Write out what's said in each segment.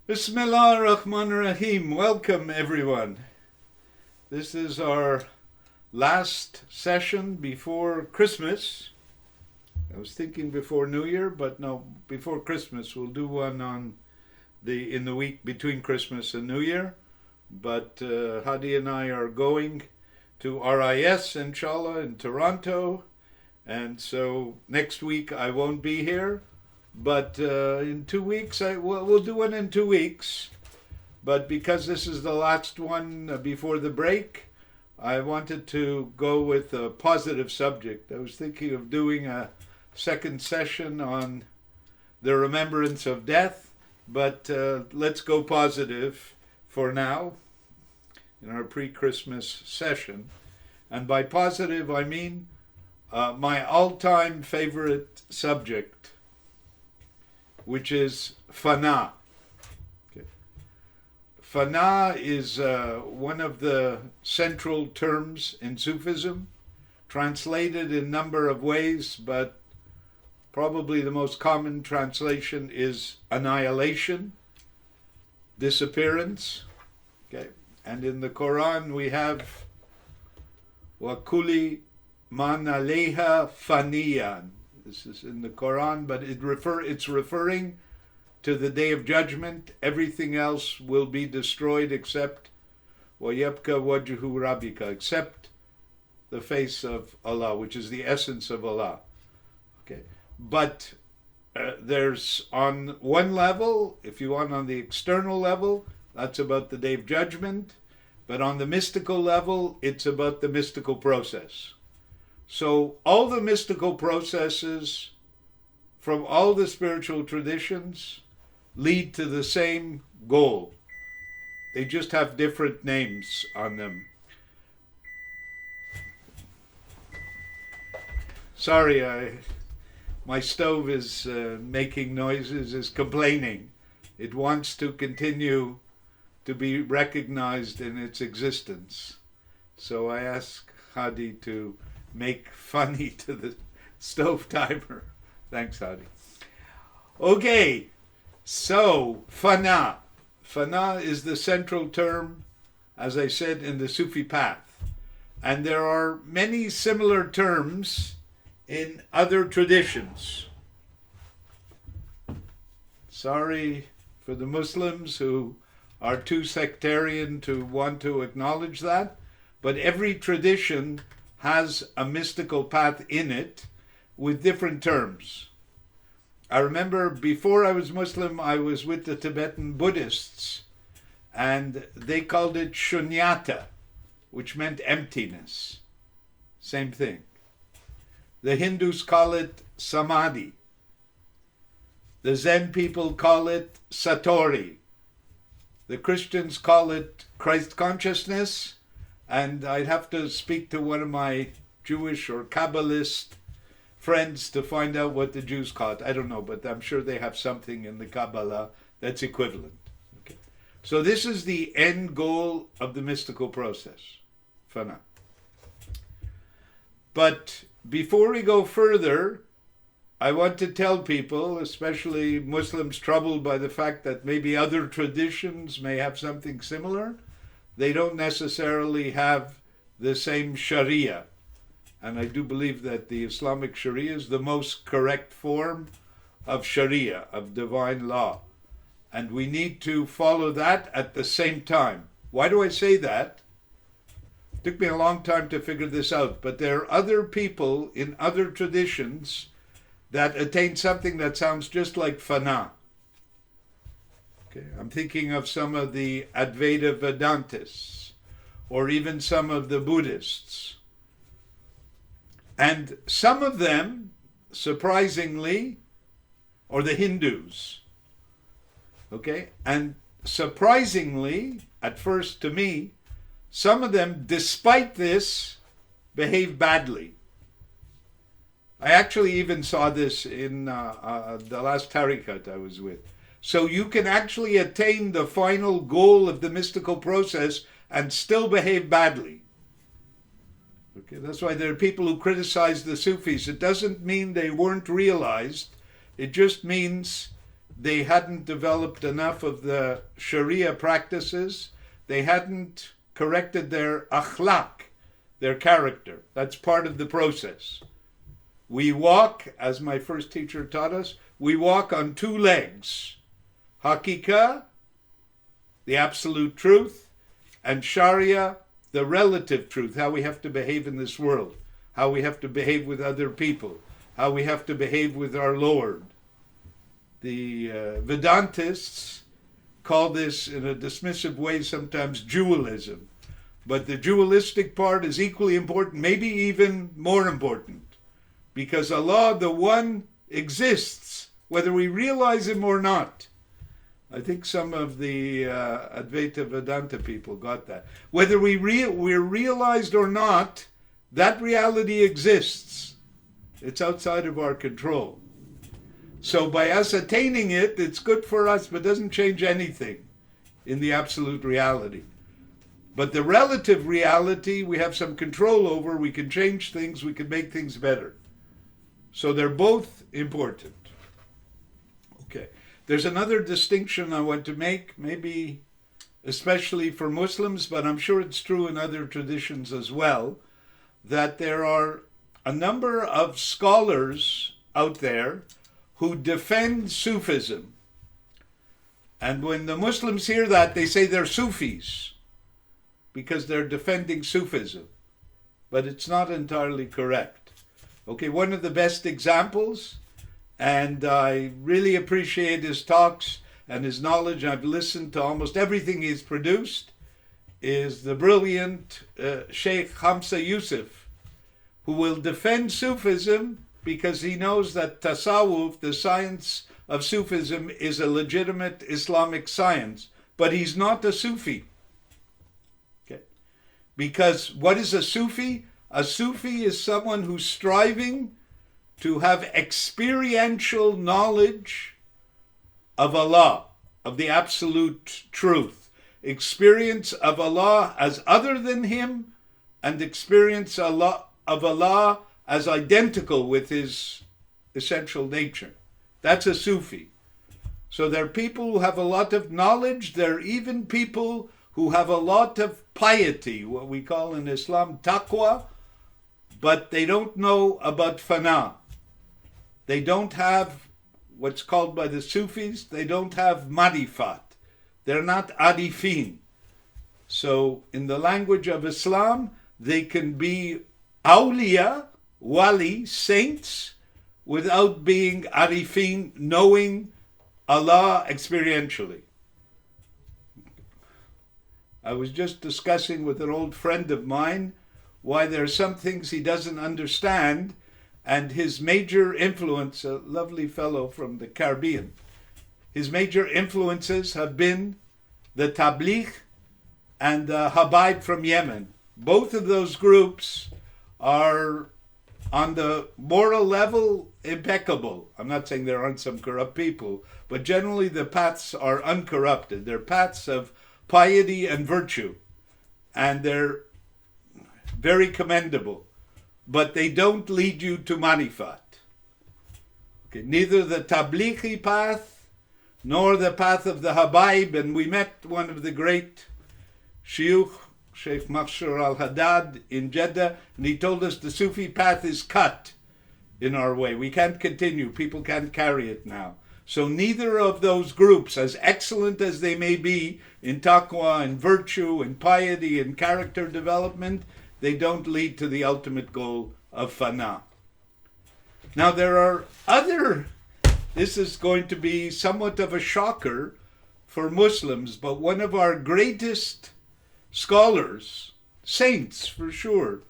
Bismillah ar-Rahman ar-Rahim. Welcome, everyone. This is our last session before Christmas. I was thinking before New Year, but no, before Christmas. We'll do one in the week between Christmas and New Year. But Hadi and I are going to RIS, inshallah, in Toronto. And so next week I won't be here. But in 2 weeks, we'll do one in 2 weeks. But because this is the last one before the break, I wanted to go with a positive subject. I was thinking of doing a second session on the remembrance of death, but let's go positive for now in our pre-Christmas session. And by positive, I mean my all-time favorite subject, which is Fana. Okay. Fana is one of the central terms in Sufism, translated in a number of ways, but probably the most common translation is annihilation, disappearance. Okay. And in the Quran we have وَكُلِّ مَنْ عَلَيْهَا فَانِيًّا. This is in the Quran, but it's referring to the Day of Judgment. Everything else will be destroyed except وَيَبْكَ وَجْهُ رَبِّكَ, except the face of Allah, which is the essence of Allah. Okay, but there's on one level, if you want, on the external level, that's about the Day of Judgment, but on the mystical level, it's about the mystical process. So all the mystical processes from all the spiritual traditions lead to the same goal. They just have different names on them. Sorry, my stove is making noises, is complaining. It wants to continue to be recognized in its existence. So I ask Hadi to make funny to the stove timer. Thanks, Hadi. Okay, so Fana. Fana is the central term, as I said, in the Sufi path. And there are many similar terms in other traditions. Sorry for the Muslims who are too sectarian to want to acknowledge that, but every tradition has a mystical path in it with different terms. I remember before I was Muslim, I was with the Tibetan Buddhists, and they called it shunyata, which meant emptiness. Same thing. The Hindus call it samadhi. The Zen people call it satori. The Christians call it Christ consciousness. And I'd have to speak to one of my Jewish or Kabbalist friends to find out what the Jews call it. I don't know, but I'm sure they have something in the Kabbalah that's equivalent. Okay. So this is the end goal of the mystical process, Fana. But before we go further, I want to tell people, especially Muslims troubled by the fact that maybe other traditions may have something similar, they don't necessarily have the same Sharia. And I do believe that the Islamic Sharia is the most correct form of Sharia, of divine law. And we need to follow that at the same time. Why do I say that? It took me a long time to figure this out, but there are other people in other traditions that attain something that sounds just like Fana. I'm thinking of some of the Advaita Vedantists, or even some of the Buddhists. And some of them, surprisingly, or the Hindus, okay? And surprisingly, at first to me, some of them, despite this, behave badly. I actually even saw this in the last tariqat I was with. So you can actually attain the final goal of the mystical process and still behave badly. Okay, that's why there are people who criticize the Sufis. It doesn't mean they weren't realized. It just means they hadn't developed enough of the Sharia practices. They hadn't corrected their akhlaq, their character. That's part of the process. We walk, as my first teacher taught us, we walk on two legs. Hakika, the absolute truth, and Sharia, the relative truth, how we have to behave in this world, how we have to behave with other people, how we have to behave with our Lord. The Vedantists call this, in a dismissive way, sometimes dualism. But the dualistic part is equally important, maybe even more important. Because Allah, the One, exists, whether we realize Him or not. I think some of the Advaita Vedanta people got that. Whether we're realized or not, that reality exists. It's outside of our control. So by us attaining it, it's good for us, but doesn't change anything in the absolute reality. But the relative reality, we have some control over. We can change things. We can make things better. So they're both important. Okay. There's another distinction I want to make, maybe especially for Muslims, but I'm sure it's true in other traditions as well, that there are a number of scholars out there who defend Sufism. And when the Muslims hear that, they say they're Sufis because they're defending Sufism. But it's not entirely correct. Okay, one of the best examples, and I really appreciate his talks and his knowledge. I've listened to almost everything he's produced, is the brilliant Sheikh Hamza Yusuf, who will defend Sufism because he knows that tasawwuf, the science of Sufism, is a legitimate Islamic science, but he's not a Sufi. Okay? Because what is a Sufi? A Sufi is someone who's striving to have experiential knowledge of Allah, of the absolute truth, experience of Allah as other than Him, and experience of Allah as identical with His essential nature. That's a Sufi. So there are people who have a lot of knowledge. There are even people who have a lot of piety, what we call in Islam taqwa, but they don't know about Fana. They don't have what's called by the Sufis, they don't have marifat. They're not arifin. So in the language of Islam, they can be awliya, wali, saints, without being arifin, knowing Allah experientially. I was just discussing with an old friend of mine why there are some things he doesn't understand, and his major influence, a lovely fellow from the Caribbean, his major influences have been the Tabligh and the Habaib from Yemen. Both of those groups are on the moral level impeccable. I'm not saying there aren't some corrupt people, but generally the paths are uncorrupted. They're paths of piety and virtue, and they're very commendable, but they don't lead you to marifat. Okay, neither the Tablighi path nor the path of the Habaib. And we met one of the great Shuyukh, Sheikh Makhshur al-Haddad in Jeddah, and he told us the Sufi path is cut in our way. We can't continue. People can't carry it now. So neither of those groups, as excellent as they may be in taqwa and virtue and piety and character development, they don't lead to the ultimate goal of Fana. Now there are this is going to be somewhat of a shocker for Muslims, but one of our greatest scholars, saints for sure,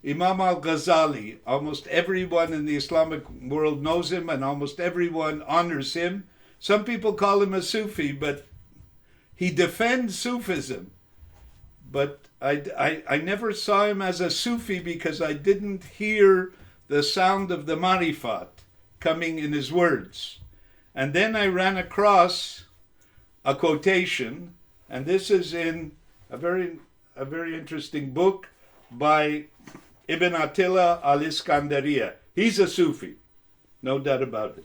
Imam al-Ghazali, almost everyone in the Islamic world knows him and almost everyone honors him. Some people call him a Sufi, but he defends Sufism. But I never saw him as a Sufi because I didn't hear the sound of the marifat coming in his words. And then I ran across a quotation, and this is in a very interesting book by Ibn Attila al-Iskandariya. He's a Sufi, no doubt about it.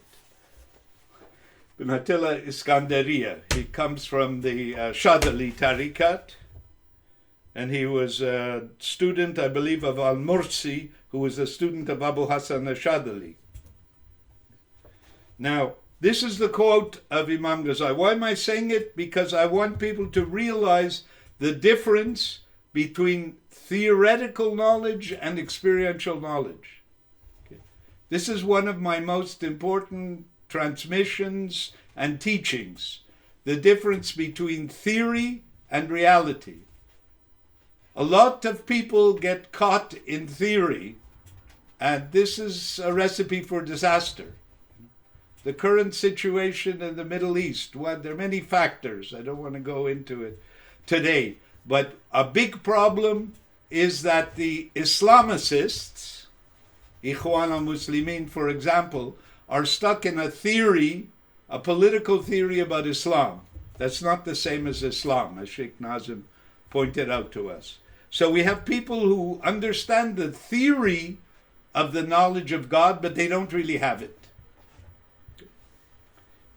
Ibn Attila Iskandariya. He comes from the Shadali Tariqat, and he was a student, I believe, of Al-Mursi, who was a student of Abu Hassan al-Shadali. Now, this is the quote of Imam Ghazali. Why am I saying it? Because I want people to realize the difference between theoretical knowledge and experiential knowledge. Okay. This is one of my most important transmissions and teachings, the difference between theory and reality. A lot of people get caught in theory, and this is a recipe for disaster. The current situation in the Middle East, there are many factors. I don't want to go into it today. But a big problem is that the Islamicists, Ikhwan al-Muslimin, for example, are stuck in a theory, a political theory about Islam. That's not the same as Islam, as Sheikh Nazim pointed out to us. So we have people who understand the theory of the knowledge of God, but they don't really have it.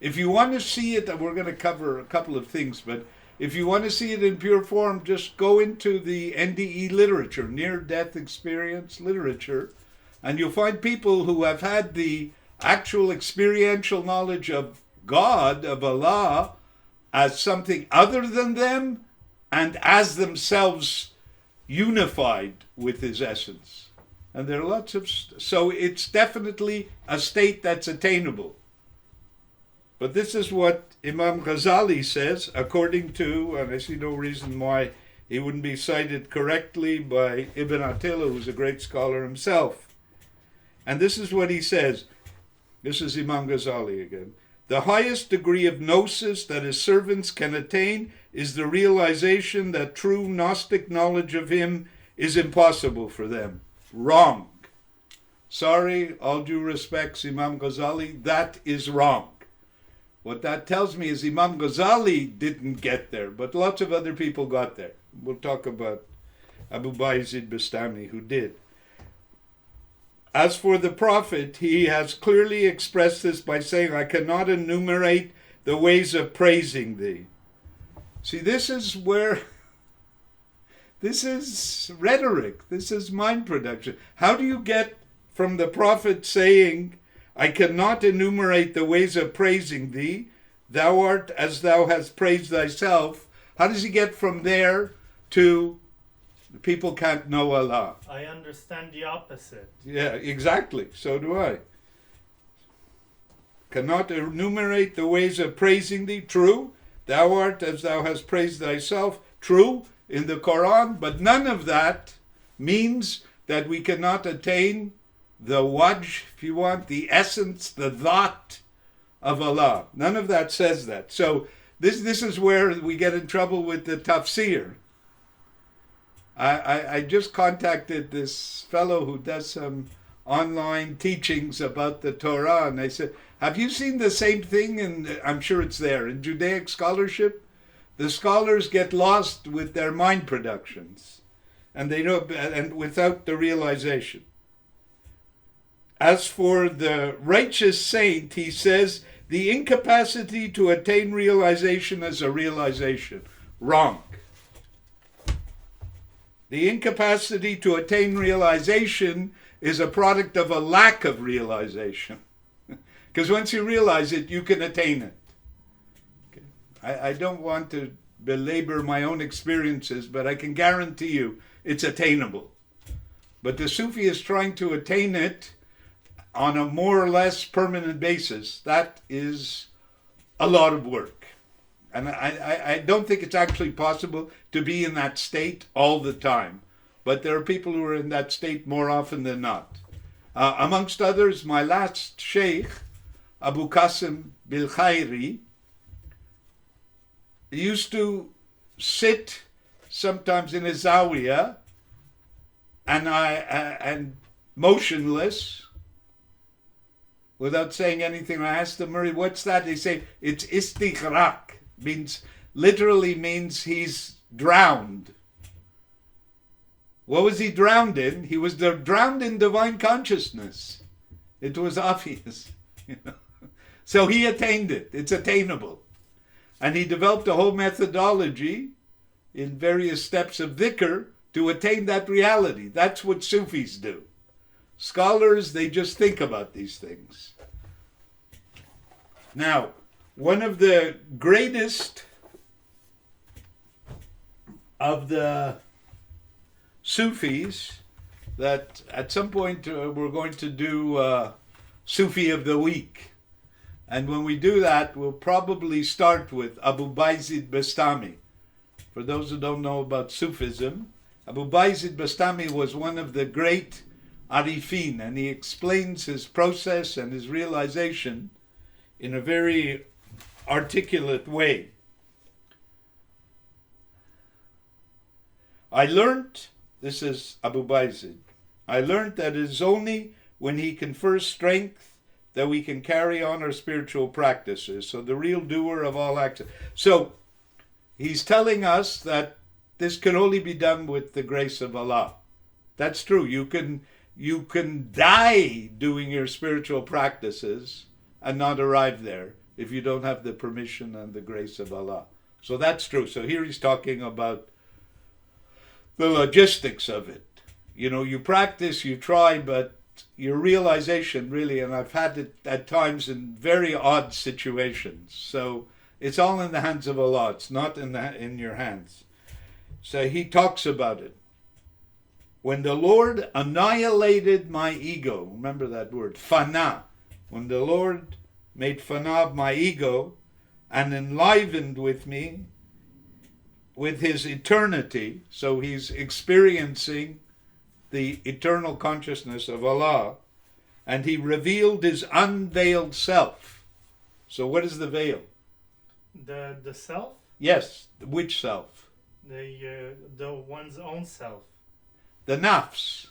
If you want to see it, we're going to cover a couple of things, but if you want to see it in pure form, just go into the NDE literature, near-death experience literature, and you'll find people who have had the actual experiential knowledge of God, of Allah, as something other than them, and as themselves unified with His essence. And there are lots of... So it's definitely a state that's attainable. But this is what Imam Ghazali says, according to, and I see no reason why he wouldn't be cited correctly by Ibn Attila, who's a great scholar himself. And this is what he says. This is Imam Ghazali again. The highest degree of gnosis that his servants can attain is the realization that true Gnostic knowledge of him is impossible for them. Wrong. Sorry, all due respects, Imam Ghazali, that is wrong. What that tells me is Imam Ghazali didn't get there, but lots of other people got there. We'll talk about Abu Bayezid Bastami, who did. As for the Prophet, he has clearly expressed this by saying, I cannot enumerate the ways of praising thee. See, this is where, this is rhetoric, this is mind production. How do you get from the Prophet saying, I cannot enumerate the ways of praising thee, thou art as thou hast praised thyself? How does he get from there to people can't know Allah? I understand the opposite. Yeah, exactly. So do I. Cannot enumerate the ways of praising thee. True. Thou art as thou hast praised thyself. True in the Quran. But none of that means that we cannot attain the wajh, if you want, the essence, the dhat of Allah. None of that says that. So this is where we get in trouble with the tafsir. I just contacted this fellow who does some online teachings about the Torah, and I said, have you seen the same thing? And I'm sure it's there in Judaic scholarship. The scholars get lost with their mind productions, and they know, and without the realization. As for the righteous saint, he says, the incapacity to attain realization is a realization. Wrong. The incapacity to attain realization is a product of a lack of realization. Because once you realize it, you can attain it. Okay. I don't want to belabor my own experiences, but I can guarantee you it's attainable. But the Sufi is trying to attain it on a more or less permanent basis. That is a lot of work. And I don't think it's actually possible to be in that state all the time. But there are people who are in that state more often than not. Amongst others, my last sheikh, Abu Qasim Bil Khairi, used to sit sometimes in his zawiya and motionless, without saying anything. I asked him, Murray, what's that? They say it's istighraq, literally means he's drowned. What was he drowned in? He was drowned in divine consciousness. It was obvious, you know. So he attained it. It's attainable. And he developed a whole methodology in various steps of dhikr to attain that reality. That's what Sufis do. Scholars, they just think about these things. Now, one of the greatest of the Sufis that at some point we're going to do Sufi of the Week. And when we do that, we'll probably start with Abu Bayezid Bastami. For those who don't know about Sufism, Abu Bayezid Bastami was one of the great Arifin, and he explains his process and his realization in a very articulate way. I learnt, this is Abu Bayezid, I learnt that it is only when he confers strength that we can carry on our spiritual practices. So the real doer of all acts. So he's telling us that this can only be done with the grace of Allah. That's true. You can die doing your spiritual practices and not arrive there if you don't have the permission and the grace of Allah. So that's true. So here he's talking about the logistics of it. You know, you practice, you try, but your realization really, and I've had it at times in very odd situations. So it's all in the hands of Allah. It's not in your hands. So he talks about it. When the Lord annihilated my ego, remember that word, Fana. When the Lord made Fana of my ego and enlivened with me with his eternity, so he's experiencing the eternal consciousness of Allah, and he revealed his unveiled self. So what is the veil? The self? Yes, which self? The one's own self. The nafs.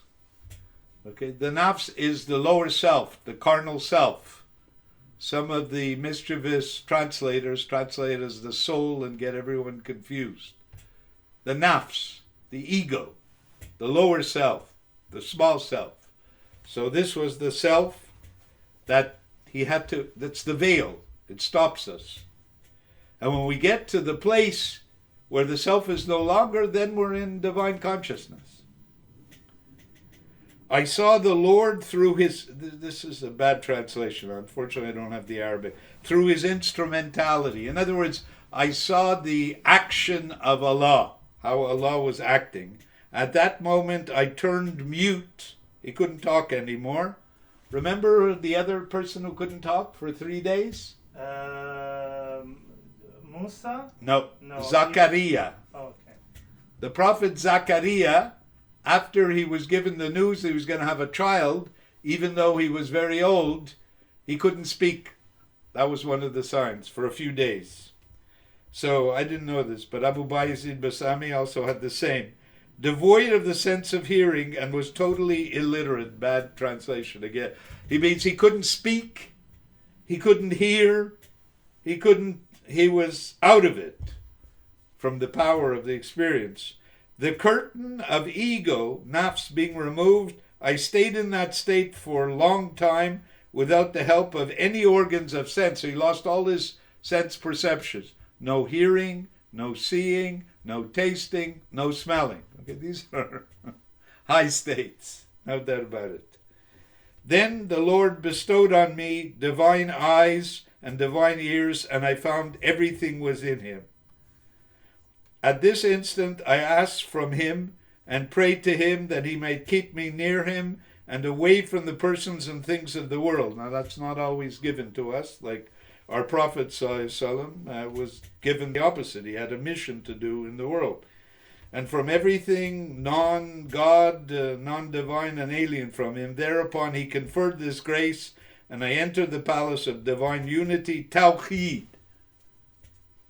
Okay, the nafs is the lower self, the carnal self. Some of the mischievous translators translate as the soul and get everyone confused. The nafs, the ego, the lower self, the small self. So this was the self that he had to, that's the veil. It stops us. And when we get to the place where the self is no longer, then we're in divine consciousness. I saw the Lord through his, this is a bad translation, unfortunately I don't have the Arabic, through his instrumentality. In other words, I saw the action of Allah, how Allah was acting. At that moment I turned mute. He couldn't talk anymore. Remember the other person who couldn't talk for 3 days? Musa? No, No. Zachariah. Okay. The prophet Zachariah, after he was given the news that he was going to have a child, even though he was very old, he couldn't speak. That was one of the signs for a few days. So I didn't know this, but Abu Bayezid Bastami also had the same. Devoid of the sense of hearing and was totally illiterate. Bad translation again. He means he couldn't speak, he couldn't hear, he was out of it from the power of the experience. The curtain of ego, nafs, being removed, I stayed in that state for a long time without the help of any organs of sense. So he lost all his sense perceptions. No hearing, no seeing, no tasting, no smelling. Okay, these are high states, no doubt about it. Then the Lord bestowed on me divine eyes and divine ears, and I found everything was in him. At this instant I asked from him and prayed to him that he might keep me near him and away from the persons and things of the world. Now that's not always given to us, like our Prophet ﷺ was given the opposite. He had a mission to do in the world. And from everything non-God, non-divine and alien from him, thereupon he conferred this grace, and I entered the palace of divine unity, Tawheed.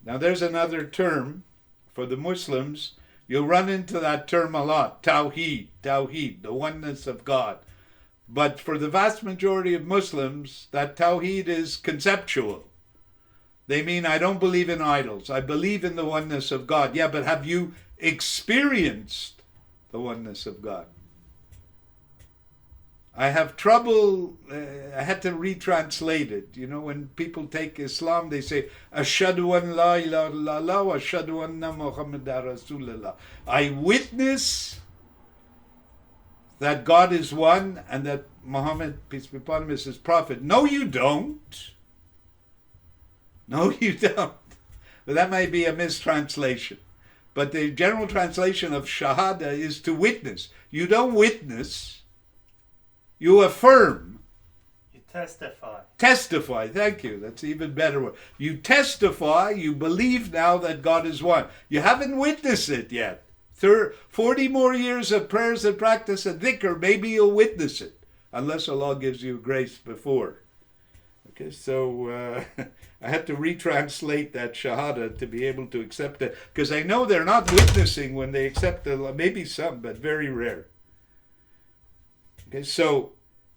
Now there's another term for the Muslims. You'll run into that term a lot, Tawheed, the oneness of God. But for the vast majority of Muslims, that Tawheed is conceptual. They mean, I don't believe in idols. I believe in the oneness of God. Yeah, but have you experienced the oneness of God? I have trouble, I had to retranslate it. You know, when people take Islam, they say, Ashhadu an la ilaha illallah wa ashhadu anna Muhammadan Rasulullah. I witness that God is one and that Muhammad, peace be upon him, is his prophet. No, you don't. No, you don't. Well, that may be a mistranslation. But the general translation of Shahada is to witness. You don't witness. You affirm. You testify. Testify, thank you. That's an even better word. You testify, you believe now that God is one. You haven't witnessed it yet. 40 more years of prayers and practice and dhikr, maybe you'll witness it. Unless Allah gives you grace before. Okay, so I had to retranslate that Shahada to be able to accept it. Because I know they're not witnessing when they accept Allah. Maybe some, but very rare. Okay, so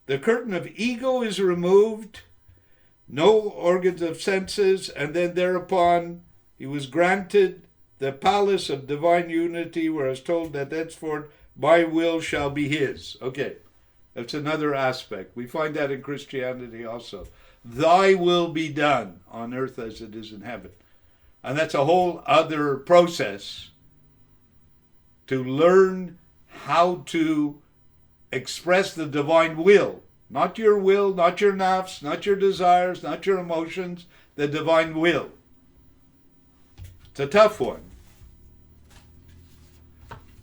the curtain of ego is removed, no organs of senses, and then thereupon he was granted the palace of divine unity, where I was told that thenceforth my will shall be his. Okay, that's another aspect. We find that in Christianity also. Thy will be done on earth as it is in heaven. And that's a whole other process to learn how to express the divine will. Not your will, not your nafs, not your desires, not your emotions, the divine will. It's a tough one.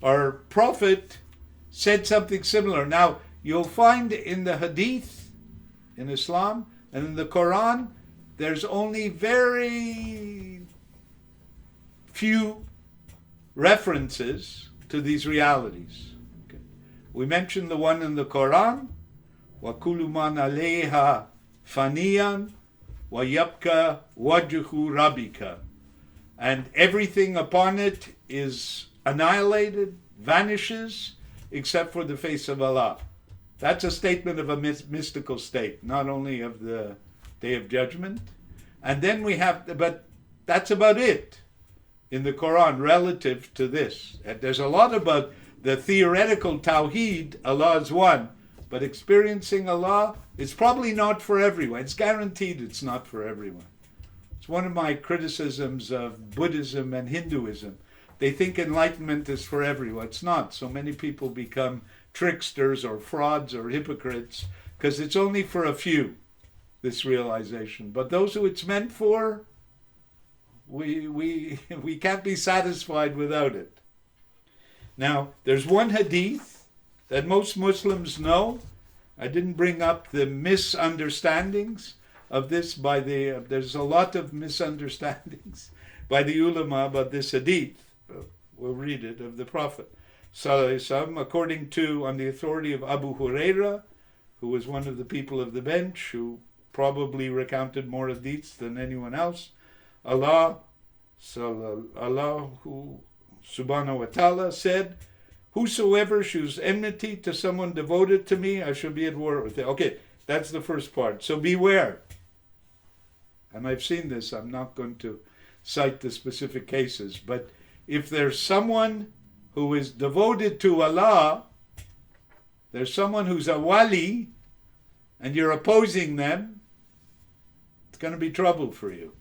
Our prophet said something similar. Now, you'll find in the hadith, in Islam, and in the Quran, there's only very few references to these realities. Okay. We mentioned the one in the Quran, وَكُلُّ مَنْ عَلَيْهَا فَانِيًا وَيَبْقَى وَجْهُ رَبِّكَ. And everything upon it is annihilated, vanishes, except for the face of Allah. That's a statement of a mystical state, not only of the Day of Judgment. And then we have, but that's about it in the Quran relative to this. And there's a lot about the theoretical Tawheed, Allah is one, but experiencing Allah is probably not for everyone. It's guaranteed it's not for everyone. It's one of my criticisms of Buddhism and Hinduism. They think enlightenment is for everyone. It's not. So many people become tricksters or frauds or hypocrites because it's only for a few, this realization. But those who it's meant for, we can't be satisfied without it. Now, there's one hadith that most Muslims know. I didn't bring up the misunderstandings of this by the, there's a lot of misunderstandings by the ulama about this hadith. We'll read it, of the Prophet ﷺ, according to, on the authority of Abu Huraira, who was one of the people of the bench, who probably recounted more hadiths than anyone else. Allah who subhanahu wa ta'ala said, whosoever shows enmity to someone devoted to me, I shall be at war with him. Okay, that's the first part. So beware. And I've seen this, I'm not going to cite the specific cases, but if there's someone who is devoted to Allah, there's someone who's a wali, and you're opposing them, it's going to be trouble for you.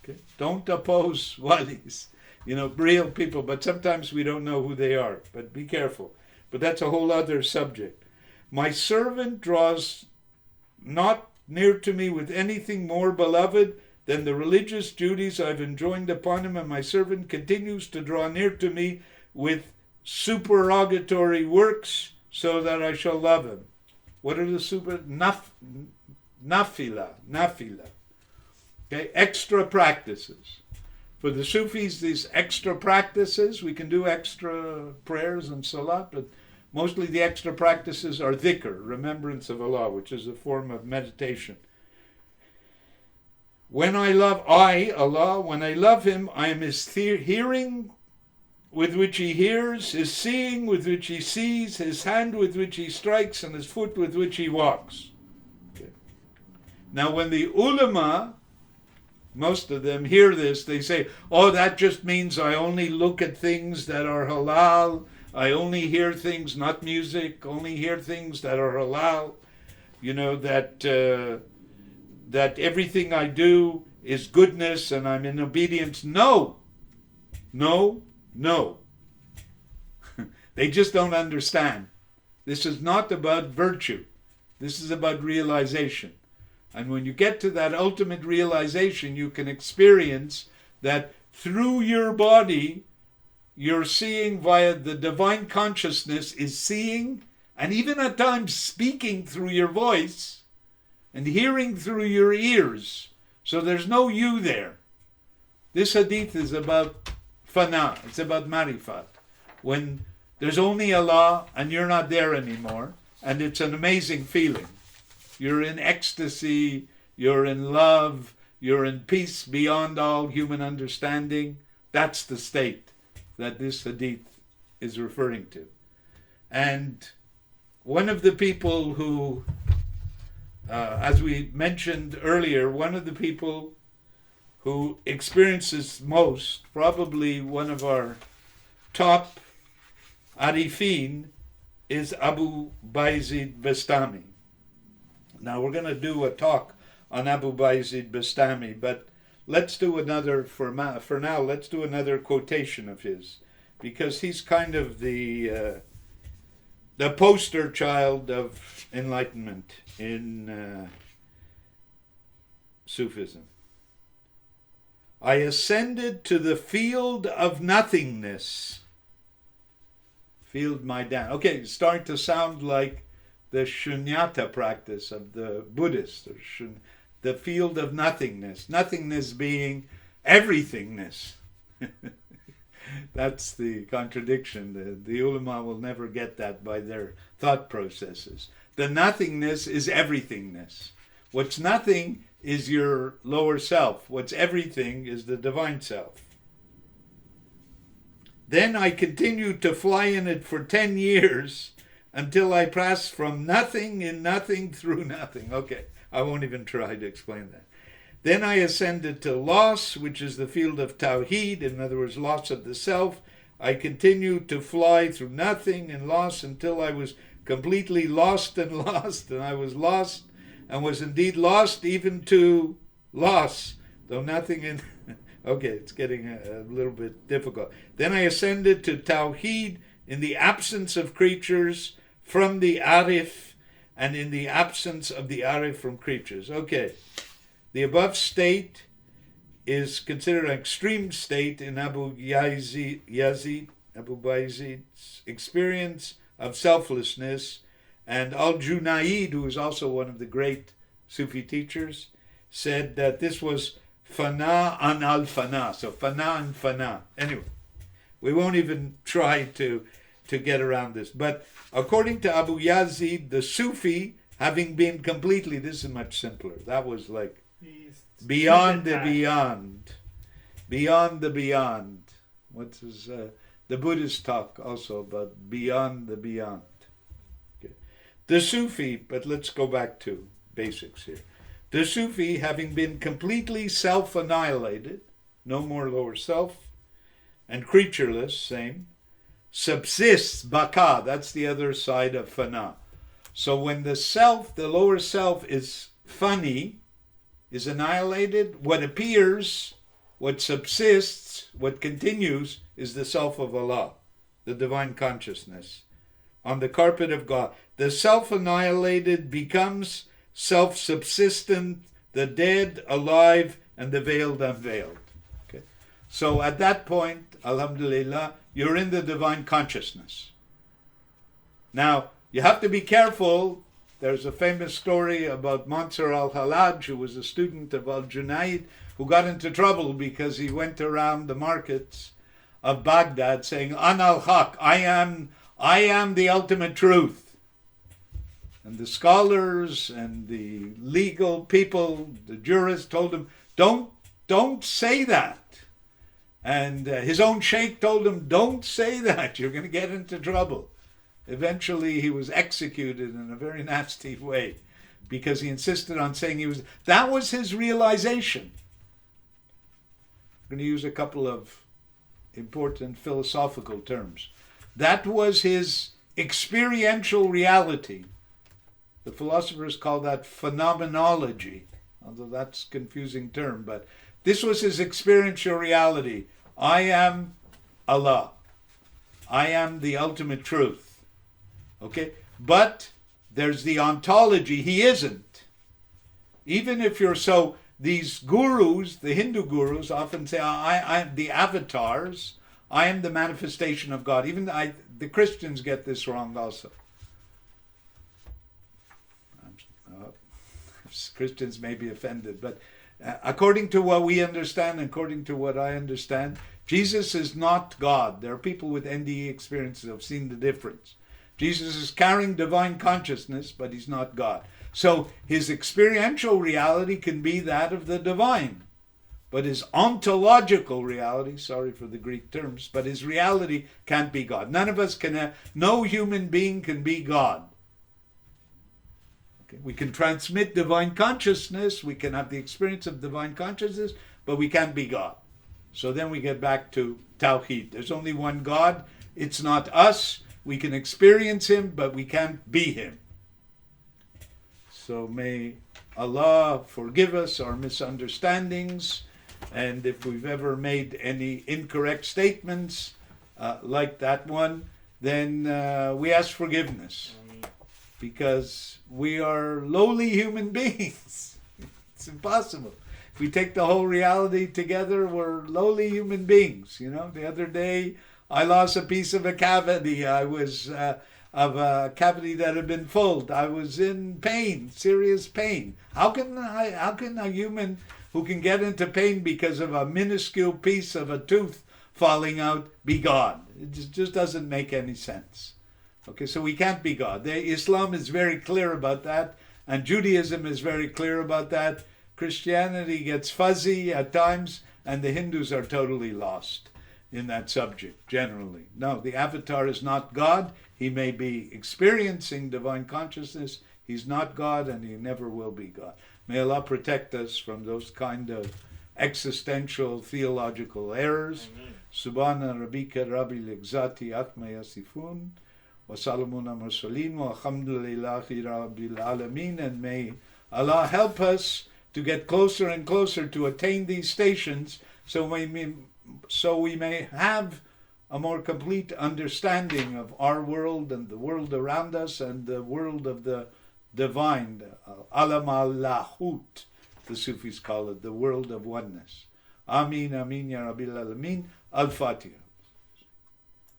Okay? Don't oppose walis. You know, real people, but sometimes we don't know who they are. But be careful. But that's a whole other subject. My servant draws not near to me with anything more beloved than the religious duties I've enjoined upon him, and my servant continues to draw near to me with supererogatory works, so that I shall love him. What are the nafila? Okay, extra practices. For the Sufis, these extra practices, we can do extra prayers and salat, but mostly the extra practices are dhikr, remembrance of Allah, which is a form of meditation. When I love Allah, when I love him, I am his hearing with which he hears, his seeing with which he sees, his hand with which he strikes, and his foot with which he walks. Okay. Now when the ulama, most of them hear this, they say, oh, that just means I only look at things that are halal, I only hear things, not music, only hear things that are halal, that everything I do is goodness and I'm in obedience. No, no, no. They just don't understand. This is not about virtue. This is about realization. And when you get to that ultimate realization, you can experience that through your body, you're seeing via the divine consciousness is seeing, and even at times speaking through your voice, and hearing through your ears. So there's no you there. This hadith is about Fana. It's about marifat. When there's only Allah and you're not there anymore, and it's an amazing feeling. You're in ecstasy, you're in love, you're in peace beyond all human understanding. That's the state that this hadith is referring to. And one of the people who, as we mentioned earlier, one of the people who experiences most, probably one of our top arifin, is Abu Bayezid Bastami. Now we're going to do a talk on Abu Bayezid Bastami, but let's do another, for now, let's do another quotation of his, because he's kind of the poster child of enlightenment in Sufism. I ascended to the field of nothingness. Field Maidan. Okay, it's starting to sound like the shunyata practice of the Buddhists, the field of nothingness. Nothingness being everythingness. That's the contradiction. The ulama will never get that by their thought processes. The nothingness is everythingness. What's nothing is your lower self. What's everything is the divine self. Then I continued to fly in it for 10 years until I passed from nothing in nothing through nothing. Okay, I won't even try to explain that. Then I ascended to loss, which is the field of Tawheed, in other words, loss of the self. I continued to fly through nothing and loss until I was completely lost, and I was lost, and was indeed lost even to loss, though nothing in... Okay, it's getting a little bit difficult. Then I ascended to Tawheed in the absence of creatures from the Arif, and in the absence of the Arif from creatures. Okay, the above state is considered an extreme state in Abu Bayezid's experience of selflessness, and Al-Junaid, who is also one of the great Sufi teachers, said that this was Fana an al-Fana, so Fana and Fana. Anyway, we won't even try to get around this. But according to Abu Yazid, the Sufi, having been completely, this is much simpler. That was like beyond the beyond. Beyond the beyond. What's his, the Buddhists talk also about beyond the beyond. Okay. The Sufi, but let's go back to basics here. The Sufi, having been completely self-annihilated, no more lower self, and creatureless, same, subsists, baka, that's the other side of fana. So when the self, the lower self is fani, is annihilated, what appears, what subsists, what continues is the self of Allah, the divine consciousness, on the carpet of God. The self-annihilated becomes self-subsistent, the dead, alive, and the veiled, unveiled. Okay. So at that point, alhamdulillah, you're in the divine consciousness. Now, you have to be careful. There's a famous story about Mansur al-Halaj, who was a student of al-Junaid, who got into trouble because he went around the markets of Baghdad saying, An al-Haq, I am the ultimate truth. And the scholars and the legal people, the jurists told him, don't say that. And his own sheikh told him, don't say that, you're going to get into trouble. Eventually he was executed in a very nasty way because he insisted on saying that was his realization. I'm going to use a couple of important philosophical terms. That was his experiential reality. The philosophers call that phenomenology, although that's a confusing term, but this was his experiential reality. I am Allah. I am the ultimate truth. Okay? But there's the ontology. He isn't. Even if you're so, these gurus, the Hindu gurus, often say, I'm the avatars. I am the manifestation of God. Even the Christians get this wrong also. Christians may be offended, but according to what we understand, according to what I understand, Jesus is not God. There are people with NDE experiences who have seen the difference. Jesus is carrying divine consciousness, but he's not God. So his experiential reality can be that of the divine, but his ontological reality, sorry for the Greek terms, but his reality can't be God. None of us can, no human being can be God. Okay? We can transmit divine consciousness, we can have the experience of divine consciousness, but we can't be God. So then we get back to Tawheed. There's only one God. It's not us. We can experience him, but we can't be him. So may Allah forgive us our misunderstandings, and if we've ever made any incorrect statements like that one, then we ask forgiveness, because we are lowly human beings. It's impossible. If we take the whole reality together, we're lowly human beings. You know, the other day I lost a piece of a cavity. I was of a cavity that had been filled. I was in pain, serious pain. How can a human who can get into pain because of a minuscule piece of a tooth falling out be God? It just doesn't make any sense. Okay, so we can't be God. Islam is very clear about that, and Judaism is very clear about that. Christianity gets fuzzy at times, and the Hindus are totally lost in that subject, generally. No, the avatar is not God. He may be experiencing divine consciousness. He's not God, and he never will be God. May Allah protect us from those kind of existential theological errors. Subhana rabbika rabbil izzati amma yasifun. Wa salamun ala mursalin wa alhamdulillahi rabbil alamin. And may Allah help us to get closer and closer to attain these stations, so we may have a more complete understanding of our world and the world around us and the world of the divine, alam al-lahut, the Sufis call it, the world of oneness. Ameen, ameen, ya Rabbil Alameen. Al-Fatiha.